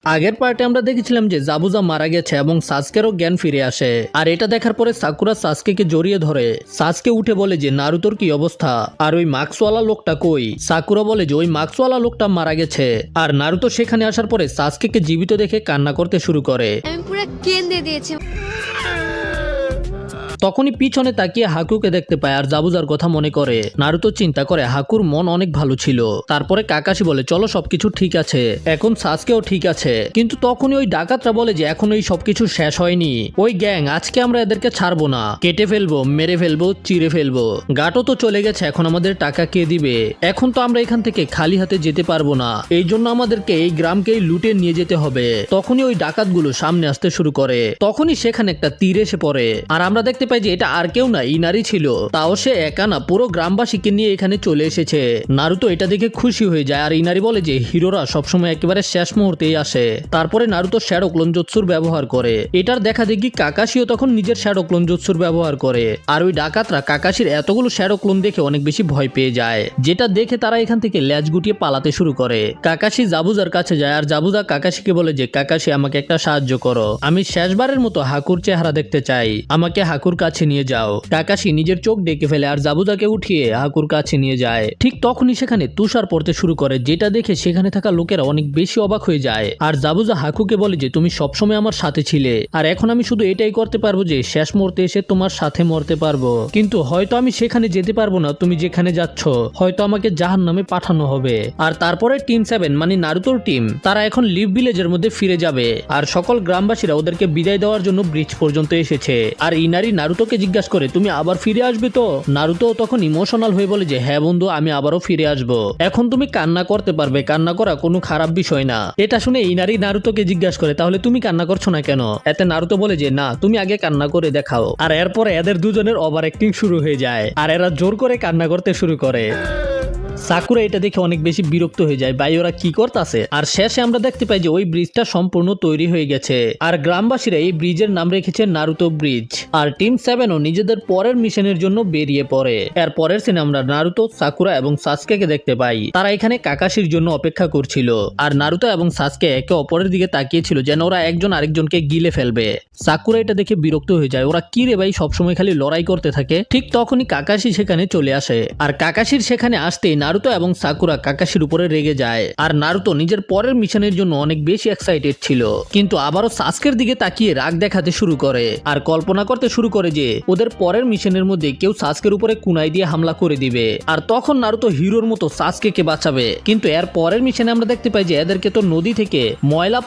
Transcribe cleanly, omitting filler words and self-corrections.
আগের পার্টে আমরা দেখেছিলাম যে জাবুজা মারা গেছে এবং সাসকেরও জ্ঞান ফিরে আসে। আর এটা দেখার পরে সাকুরা সাসকেকে জড়িয়ে ধরে। সাসকে উঠে বলে যে নারুতোর কি অবস্থা, আর ওই মাস্কওয়ালা লোকটা কই। সাকুরা বলে যে ওই মাস্কওয়ালা লোকটা মারা গেছে। আর নারুতো সেখানে আসার পরে সাসকেকে জীবিত দেখে কান্না করতে শুরু করে। আমি পুরো কেঁদে দিয়েছি। তখনই পিছনে তাকিয়ে হাকুকে দেখতে পায় আর জাবুজার কথা মনে করে। নারুতো চিন্তা করে হাকুর মন অনেক ভালো ছিল। তারপরে কাকাশি বলে চলো সবকিছু ঠিক আছে, এখন সাসকেও ঠিক আছে। কিন্তু তখনই ওই ডাকাতরা বলে যে এখন এই সবকিছু শেষ হয়নি। ওই গ্যাং আজকে আমরা এদেরকে ছাড়বো না, কেটে ফেলবো, মেরে ফেলবো, চিড়ে ফেলবো। গাটো তো চলে গেছে, এখন আমাদের টাকা কে দিবে? এখন তো আমরা এখান থেকে খালি হাতে যেতে পারবো না, এই জন্য আমাদেরকে এই গ্রামকেই লুটে নিয়ে যেতে হবে। তখনই ওই ডাকাতগুলো সামনে আসতে শুরু করে। তখনই সেখানে একটা তীর এসে পড়ে। আর আমরা দেখতে পাই যে এটা আর কেউ না, ইনারি ছিল। তাও সে একা না, পুরো গ্রামবাসীকে নিয়ে এখানে চলে এসেছে। নারুতো এটা দেখে খুশি হয়ে যায়। আর ইনারি বলে যে হিরোরা সবসময় একেবারে শেষ মুহূর্তেই আসে। তারপরে নারুতো শ্যাডো ক্লোন জুৎসুর ব্যবহার করে। এটার দেখা দেখি কাকাশিও তখন নিজের শ্যাডো ক্লোন জুৎসুর ব্যবহার করে। আর ওই ডাকাতরা কাকাশির এতগুলো শ্যাডো ক্লোন দেখে অনেক বেশি ভয় পেয়ে যায়, যেটা দেখে তারা এখান থেকে ল্যাজ গুটিয়ে পালাতে শুরু করে। কাকাশি জাবুজার কাছে যায় আর জাবুজা কাকাশিকে বলে যে কাকাশি আমাকে একটা সাহায্য করো, আমি শেষবারের মতো হাকুর চেহারা দেখতে চাই, আমাকে হাকুর কাছে নিয়ে যাও। কাকাশি নিজের চোখ ডেকে ফেলে আর জাবুজাকে উঠিয়ে হাকুর কাছে নিয়ে যায়। ঠিক তখনই সেখানে তুষার পড়তে শুরু করে, যেটা দেখে সেখানে থাকা লোকেরা অনেক বেশি অবাক হয়ে যায়। আর জাবুজা হাকুকে বলে যে তুমি সবসময় আমার সাথে ছিলে, আর এখন আমি শুধু এটাই করতে পারবো যে শেষ মুহূর্তে এসে তোমার সাথে মরতে পারবো। কিন্তু হয়তো আমি সেখানে যেতে পারবো না, তুমি যেখানে যাচ্ছ হয়তো আমাকে জাহান্নামে পাঠানো হবে। আর তারপরে টিম 7 মানে নারুতোর টিম, তারা এখন লিভ ভিলেজের মধ্যে ফিরে যাবে। আর সকল গ্রামবাসীরা ওদেরকে বিদায় দেওয়ার জন্য ব্রিজ পর্যন্ত এসেছে। আর ইনারি নারুতোকে জিজ্ঞাসা করে তুমি আবার ফিরে আসবে তো? নারুতো তখন ইমোশনাল হয়ে বলে যে হ্যাঁ বন্ধু, আমি আবারও ফিরে আসবো। এখন তুমি কান্না করতে পারবে, কান্না করা কোনো খারাপ বিষয় না। এটা শুনে ইনারি নারুতোকে জিজ্ঞাসা করে তাহলে তুমি কান্না করছো না কেন? এতে নারুতো বলে যে না, তুমি আগে কান্না করে দেখাও। আর এরপরে এদের দুজনের ওভার অ্যাক্টিং শুরু হয়ে যায় আর এরা জোর করে কান্না করতে শুরু করে। সাকুরা এটা দেখে অনেক বেশি বিরক্ত হয়ে যায়, ভাই ওরা কি করতেছে। আর শেষে আমরা দেখতে পাই যে ওই ব্রিজটা সম্পূর্ণ তৈরি হয়ে গেছে। আর গ্রামবাসীরা এই ব্রিজের নাম রেখেছে নারুতো ব্রিজ। আর টিম 7ও নিজেদের পরের মিশনের জন্য বেরিয়ে পড়ে। এর পরের সিনে আমরা নারুতো, সাকুরা এবং সাসকেকে দেখতে পাই। তারা এখানে কাকাশির জন্য অপেক্ষা করছিল। আর নারুতো এবং সাসকে একে অপরের দিকে তাকিয়েছিল যেন ওরা একজন আরেকজনকে গিলে ফেলবে। সাকুরা এটা দেখে বিরক্ত হয়ে যায়, ওরা কি রে ভাই সবসময় খালি লড়াই করতে থাকে। ঠিক তখনই কাকাশি সেখানে চলে আসে। আর কাকাশির সেখানে আসতেই নারুতো এবং সাকুরা কাকাশির উপরে রেগে যায়। আর নারুতো নিজের পরের মিশনের জন্য অনেক বেশি এক্সাইটেড ছিল, কিন্তু আবারও সাসকের দিকে তাকিয়ে রাগ দেখাতে শুরু করে। আর কল্পনা করতে শুরু করে যে ওদের পরের মিশনের মধ্যে কেউ সাসকের উপরে কুনাই দিয়ে হামলা করে দিবে। আর তখন নারুতো হিরোর মতো সাসকেকে বাঁচাবে। কিন্তু এর পরের মিশনে আমরা দেখতে পাই যে এদেরকে তো নদী থেকে ময়লা